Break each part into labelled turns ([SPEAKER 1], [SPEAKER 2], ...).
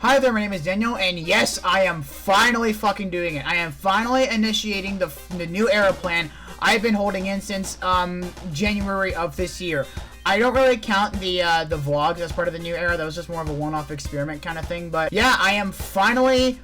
[SPEAKER 1] Hi there, my name is Daniel, and yes, I am finally fucking doing it. I am finally initiating the new era plan I've been holding in since January of this year. I don't really count the vlogs as part of the new era. That was just more of a one-off experiment kind of thing. But yeah, I am finally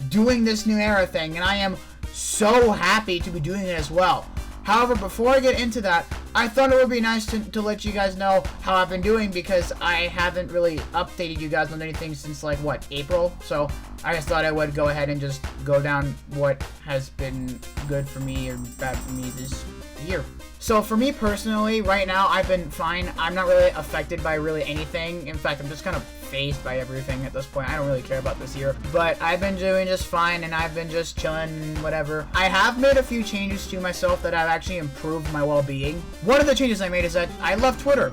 [SPEAKER 1] doing this new era thing, and I am so happy to be doing it as well. However, before I get into that, I thought it would be nice to let you guys know how I've been doing, because I haven't really updated you guys on anything since, like, what, April? So I just thought I would go ahead and just go down what has been good for me or bad for me this year. So for me personally, right now, I've been fine. I'm not really affected by really anything. In fact, I'm just kind of phased by everything at this point. I don't really care about this year. But I've been doing just fine, and I've been just chilling, whatever. I have made a few changes to myself that have actually improved my well-being. One of the changes I made is that I left Twitter.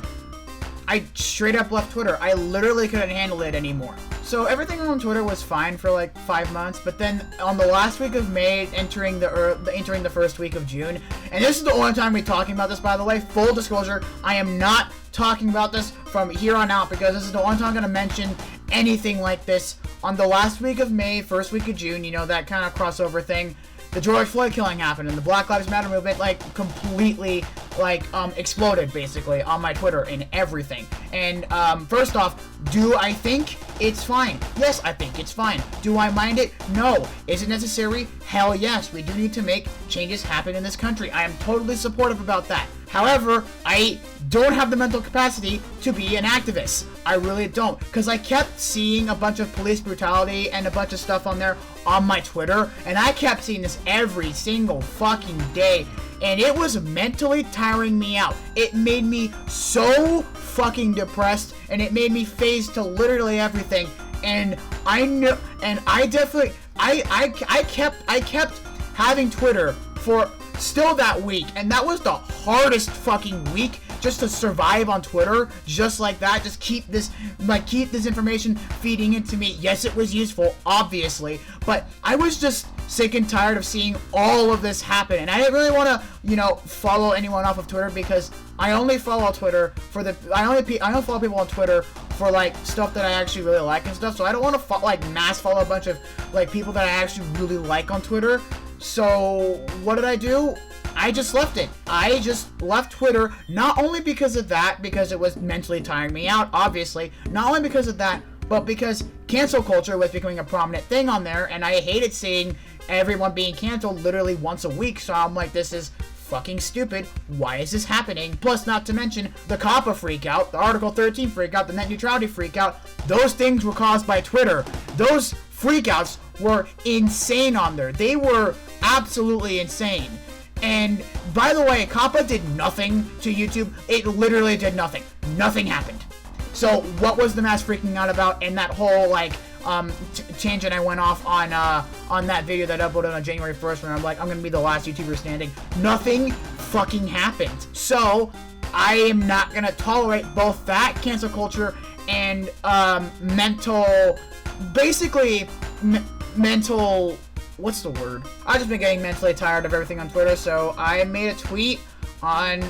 [SPEAKER 1] I straight up left Twitter. I literally couldn't handle it anymore. So everything on Twitter was fine for like 5 months, but then on the last week of May, entering the first week of June, and this is the only time we're talking about this, by the way. Full disclosure, I am not talking about this from here on out, because this is the only time I'm gonna mention anything like this. On the last week of May, first week of June, you know, that kind of crossover thing, the George Floyd killing happened, and the Black Lives Matter movement, like, completely, like, exploded, basically, on my Twitter and everything. And, first off, do I think it's fine? Yes, I think it's fine. Do I mind it? No. Is it necessary? Hell yes. We do need to make changes happen in this country. I am totally supportive about that. However, I don't have the mental capacity to be an activist. I really don't, because I kept seeing a bunch of police brutality and a bunch of stuff on there on my Twitter, and I kept seeing this every single fucking day, and it was mentally tiring me out. It made me so fucking depressed, and it made me phased to literally everything. And I know, and I definitely, I kept having Twitter for still that week, and that was the hardest fucking week, just to survive on Twitter, just like that. Just keep this information feeding into me. Yes, it was useful, obviously, but I was just sick and tired of seeing all of this happen, and I didn't really want to, you know, follow anyone off of Twitter, because I only follow Twitter for I only follow people on Twitter for, like, stuff that I actually really like and stuff. So I don't want to like mass follow a bunch of, like, people that I actually really like on Twitter. So what did I do? I just left it. I just left Twitter, not only because of that, because it was mentally tiring me out, obviously, not only because of that, but because cancel culture was becoming a prominent thing on there, and I hated seeing everyone being canceled literally once a week. So I'm like, this is fucking stupid. Why is this happening? Plus, not to mention the COPPA freakout, the Article 13 freakout, the net neutrality freakout. Those things were caused by Twitter. Those freakouts were insane on there. They were absolutely insane. And by the way, COPPA did nothing to YouTube. It literally did nothing. Nothing happened. So what was the mass freaking out about? And that whole, like, tangent I went off on that video that I uploaded on January 1st, when I'm like, I'm gonna be the last YouTuber standing. Nothing fucking happened. So I am not gonna tolerate both that cancel culture and mental, what's the word? I've just been getting mentally tired of everything on Twitter, so I made a tweet on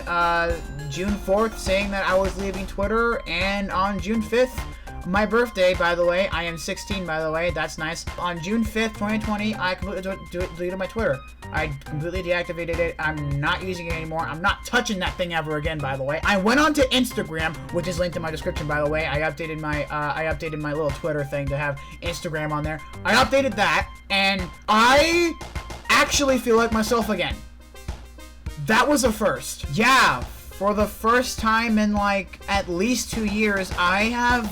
[SPEAKER 1] June 4th saying that I was leaving Twitter, and on June 5th, my birthday, by the way, I am 16, by the way, that's nice. On June 5th, 2020, I completely deleted my Twitter. I completely deactivated it. I'm not using it anymore. I'm not touching that thing ever again, by the way. I went on to Instagram, which is linked in my description, by the way. I updated my little Twitter thing to have Instagram on there. I updated that, and I actually feel like myself again. That was a first. Yeah, for the first time in, like, at least 2 years, I have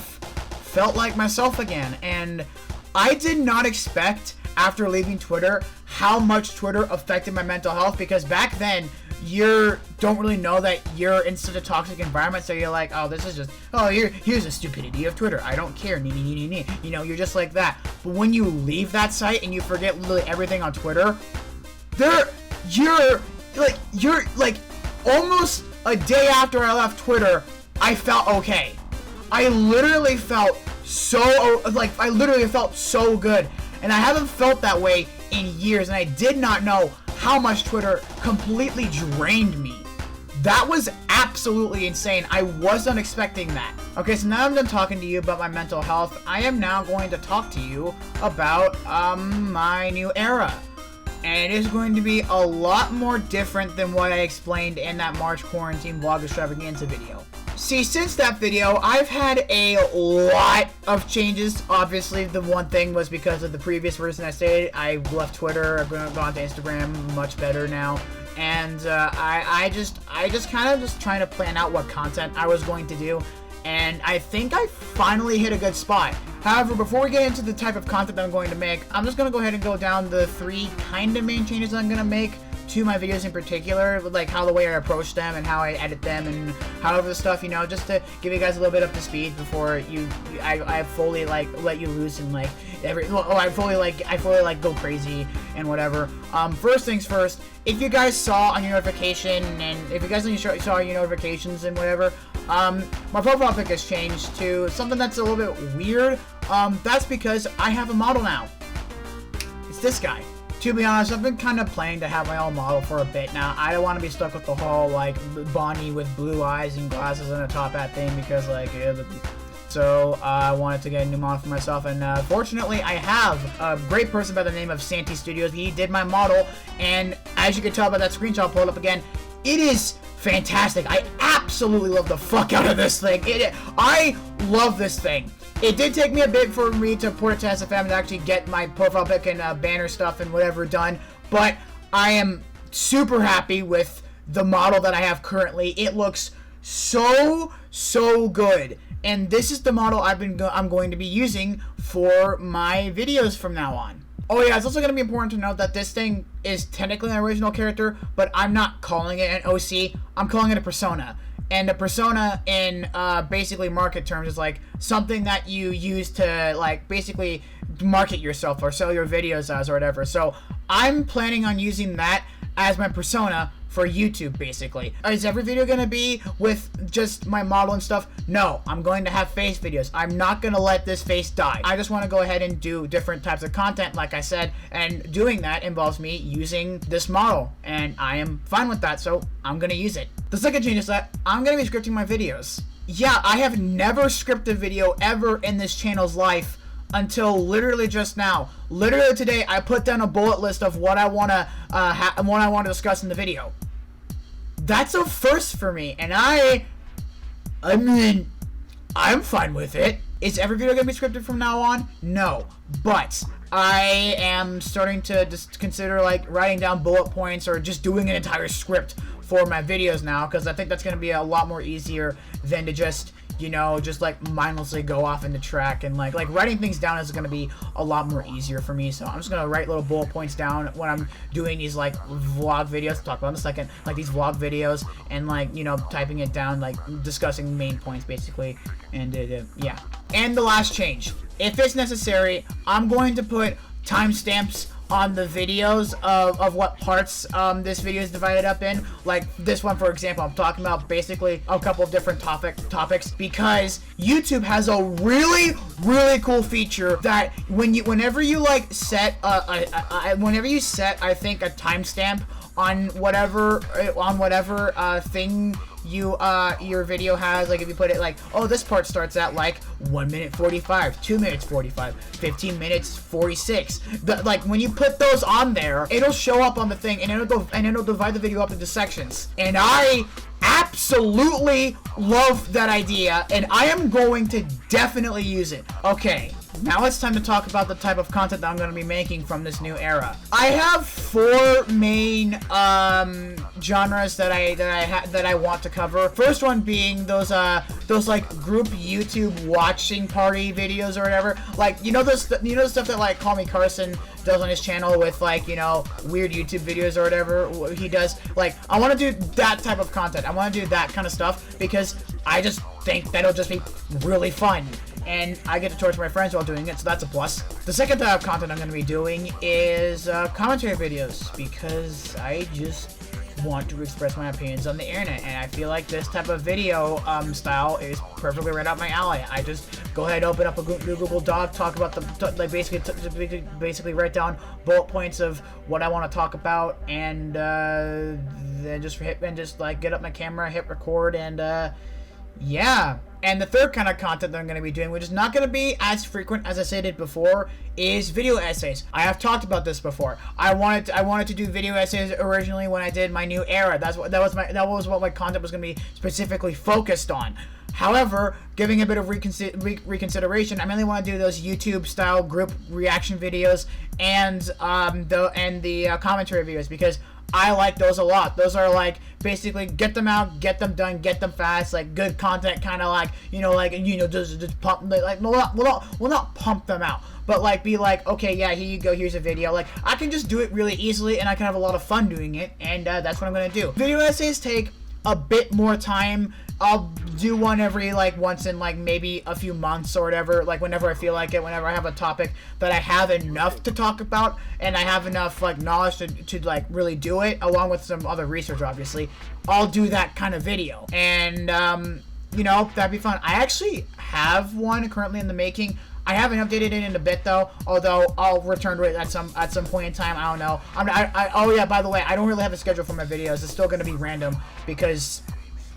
[SPEAKER 1] felt like myself again. And I did not expect, after leaving Twitter, how much Twitter affected my mental health, because back then, you don't really know that you're in such a toxic environment, so you're like, oh, this is just, oh, here's the stupidity of Twitter, I don't care, you know, you're just like that. But when you leave that site and you forget literally everything on Twitter, you're like, almost a day after I left Twitter, I felt okay. I literally felt so good, and I haven't felt that way in years, and I did not know how much Twitter completely drained me. That was absolutely insane. I wasn't expecting that. Okay, so now I'm done talking to you about my mental health. I am now going to talk to you about my new era. And it is going to be a lot more different than what I explained in that March quarantine vlog extravaganza video. See, since that video, I've had a lot of changes. Obviously, the one thing was because of the previous version I stated. I left Twitter, I've gone to Instagram, much better now. And I just kind of just trying to plan out what content I was going to do. And I think I finally hit a good spot. However, before we get into the type of content that I'm going to make, I'm just going to go ahead and go down the 3 kind of main changes I'm going to make to my videos in particular, like how the way I approach them and how I edit them and how the stuff, you know, just to give you guys a little bit up to speed before I fully like let you loose and like I fully like go crazy and whatever. First things first, if you guys saw on your notification and if you guys saw your notifications and whatever, my profile pic has changed to something that's a little bit weird. That's because I have a model now. It's this guy. To be honest, I've been kind of planning to have my own model for a bit now. I don't want to be stuck with the whole, like, Bonnie with blue eyes and glasses and a top hat thing because, like, so I wanted to get a new model for myself. And fortunately, I have a great person by the name of Santi Studios. He did my model, and as you can tell by that screenshot, I'll pull it up again. It is fantastic. I absolutely love the fuck out of this thing. I love this thing. It did take me a bit for me to port it to SFM and actually get my profile pic and banner stuff and whatever done, but I am super happy with the model that I have currently. It looks so good, and this is the model I'm going to be using for my videos from now on. Oh yeah, it's also going to be important to note that this thing is technically an original character, but I'm not calling it an OC, I'm calling it a persona. And a persona in basically market terms is like something that you use to like basically market yourself or sell your videos as or whatever. So I'm planning on using that as my persona for YouTube, basically. Is every video gonna be with just my model and stuff? No, I'm going to have face videos. I'm not gonna let this face die. I just wanna go ahead and do different types of content, like I said, and doing that involves me using this model, and I am fine with that, so I'm gonna use it. The second change is that I'm gonna be scripting my videos. Yeah, I have never scripted a video ever in this channel's life until literally just now. Literally today, I put down a bullet list of what I wanna discuss in the video. That's a first for me, and I mean, I'm fine with it. Is every video gonna be scripted from now on? No, but I am starting to just consider like writing down bullet points or just doing an entire script for my videos now, because I think that's gonna be a lot more easier than to just, you know, just like mindlessly go off in the track, and like writing things down is gonna be a lot more easier for me. So I'm just gonna write little bullet points down when I'm doing these like vlog videos, talk about in a second, like these vlog videos, and like, you know, typing it down, like discussing main points basically, and yeah. And the last change, if it's necessary, I'm going to put timestamps on the videos of what parts this video is divided up in. Like this one, for example, I'm talking about basically a couple of different topics because YouTube has a really cool feature that whenever you like set whenever you set, I think, a timestamp on whatever thing your video has, like if you put it like, oh, this part starts at like 1 minute 45, 2 minutes 45, 15 minutes 46. Like when you put those on there, it'll show up on the thing, and it'll divide the video up into sections. And I absolutely love that idea, and I am going to definitely use it. Okay, now it's time to talk about the type of content that I'm going to be making from this new era. I have 4 main genres that I want to cover. First one being those like group YouTube watching party videos or whatever. Like, you know the stuff that like Call Me Carson does on his channel with, like, you know, weird YouTube videos or whatever he does. Like, I want to do that type of content. I want to do that kind of stuff because I just think that'll just be really fun. And I get to torture my friends while doing it, so that's a plus. The second type of content I'm going to be doing is commentary videos, because I just want to express my opinions on the internet, and I feel like this type of video style is perfectly right up my alley. I just go ahead, open up a Google Doc, talk about like basically write down bullet points of what I want to talk about, and then just like get up my camera, hit record, and yeah. And the third kind of content that I'm going to be doing, which is not going to be as frequent as I stated before, is video essays. I have talked about this before. I wanted to do video essays originally when I did my new era. That was what my content was going to be specifically focused on. However, giving a bit of reconsideration, I mainly want to do those YouTube style group reaction videos and the commentary videos, because I like those a lot. Those are like basically get them out, get them done, get them fast, like good content, kind of like just pump, like we'll not pump them out, but like be like, okay, yeah, here you go, here's a video. Like I can just do it really easily, and I can have a lot of fun doing it, and that's what I'm gonna do. Video essays take a bit more time. I'll do one every like once in like maybe a few months or whatever, like whenever I feel like it, whenever I have a topic that I have enough to talk about and I have enough like knowledge to like really do it, along with some other research obviously. I'll do that kind of video, and that'd be fun. I actually have one currently in the making. I haven't updated it in a bit though, although I'll return to it at some point in time. I don't know. Oh yeah, by the way, I don't really have a schedule for my videos. It's still gonna be random because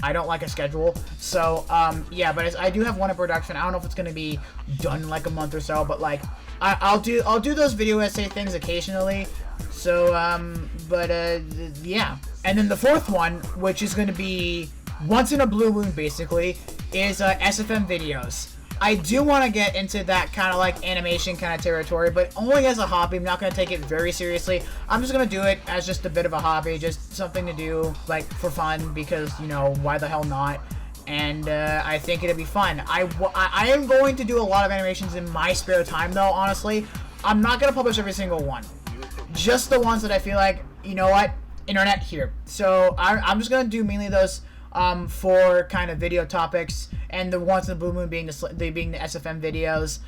[SPEAKER 1] I don't like a schedule. So yeah, but I do have one in production. I don't know if it's gonna be done in like a month or so, but like I'll do those video essay things occasionally. So yeah. And then the fourth one, which is gonna be once in a blue moon basically, is SFM videos. I do want to get into that kind of like animation kind of territory, but only as a hobby. I'm not going to take it very seriously. I'm just going to do it as just a bit of a hobby, just something to do like for fun, because why the hell not? And I think it'll be fun. I am going to do a lot of animations in my spare time though, honestly. I'm not going to publish every single one. Just the ones that I feel like, you know what, internet here. So I'm just going to do mainly those for kind of video topics, and the ones in the blue moon being the SFM videos,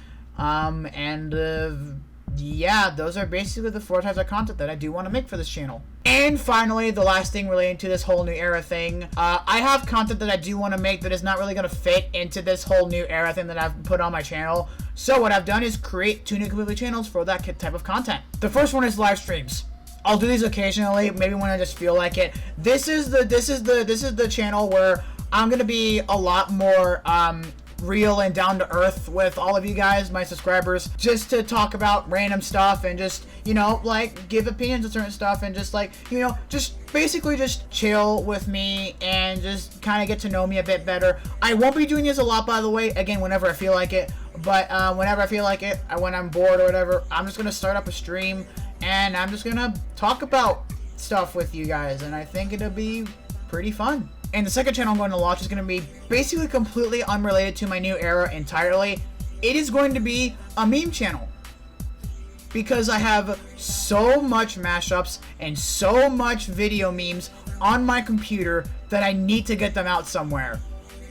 [SPEAKER 1] yeah, those are basically the 4 types of content that I do want to make for this channel. And finally, the last thing relating to this whole new era thing, I have content that I do want to make that is not really going to fit into this whole new era thing that I've put on my channel. So what I've done is create 2 new completely channels for that type of content. The first one is live streams. I'll do these occasionally, maybe when I just feel like it. This is the channel where I'm gonna be a lot more real and down to earth with all of you guys, my subscribers, just to talk about random stuff and just like give opinions on certain stuff, and just like just basically just chill with me and just kind of get to know me a bit better. I won't be doing this a lot, by the way, again, whenever I feel like it, but whenever I feel like it, when I'm bored or whatever, I'm just gonna start up a stream and I'm just gonna talk about stuff with you guys, and I think it'll be pretty fun. And the second channel I'm going to launch is going to be basically completely unrelated to my new era entirely. It is going to be a meme channel, because I have so much mashups and so much video memes on my computer that I need to get them out somewhere.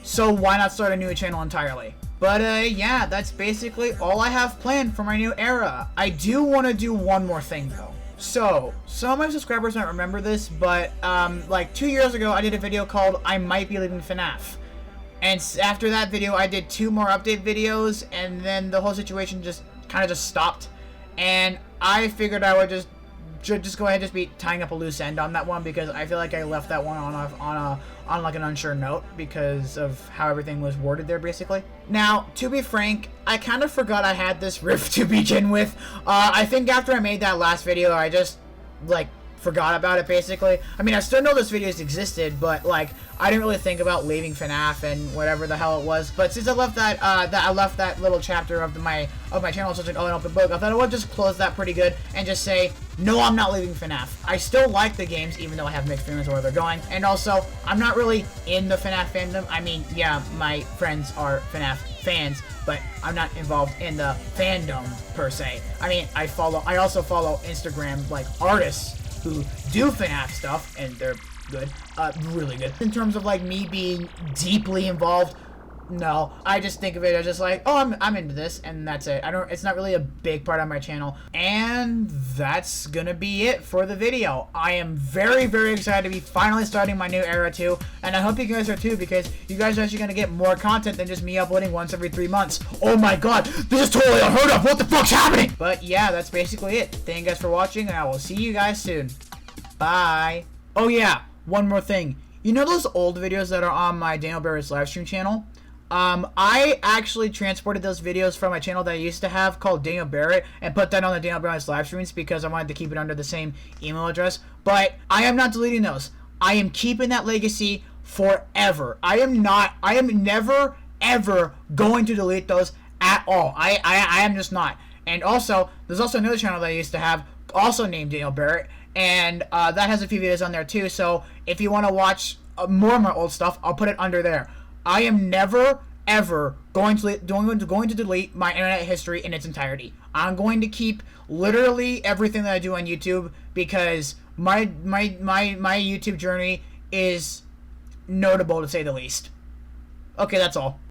[SPEAKER 1] So why not start a new channel entirely? But yeah, that's basically all I have planned for my new era. I do want to do one more thing though. So, some of my subscribers might remember this, but like 2 years ago I did a video called I Might Be Leaving FNAF. And after that video I did 2 more update videos, and then the whole situation just kind of stopped. And I figured I would just go ahead and just be tying up a loose end on that one, because I feel like I left that one on like an unsure note because of how everything was worded there basically. Now, to be frank, I kind of forgot I had this riff to begin with. I think after I made that last video, I just like forgot about it basically. I mean, I still know those videos existed, but like I didn't really think about leaving FNAF and whatever the hell it was. But since I left that little chapter of my channel such an open book, I thought I would just close that pretty good and just say, no, I'm not leaving FNAF. I still like the games, even though I have mixed feelings of where they're going. And also, I'm not really in the FNAF fandom. I mean, yeah, my friends are FNAF fans, but I'm not involved in the fandom per se. I mean, I also follow Instagram like artists who do FNAF stuff, and they're good, really good. In terms of like me being deeply involved, No, I just think of it as just like, oh, I'm into this, and that's it. It's not really a big part of my channel. And that's gonna be it for the video. I am very, very excited to be finally starting my new era too, and I hope you guys are too, because you guys are actually gonna get more content than just me uploading once every 3 months. Oh my god, this is totally unheard of. What the fuck's happening? But yeah, that's basically it. Thank you guys for watching, and I will see you guys soon. Bye. Oh yeah, one more thing. You know those old videos that are on my Daniel Barrett's livestream channel? I actually transported those videos from my channel that I used to have called Daniel Barrett and put that on the Daniel Barrett's live streams because I wanted to keep it under the same email address. But I am not deleting those. I am keeping that legacy forever. I am never, ever going to delete those at all. I am just not. And also, there's also another channel that I used to have, also named Daniel Barrett, and that has a few videos on there too. So if you want to watch more of my old stuff, I'll put it under there. I am never, ever going to delete my internet history in its entirety. I'm going to keep literally everything that I do on YouTube because my YouTube journey is notable, to say the least. Okay, that's all.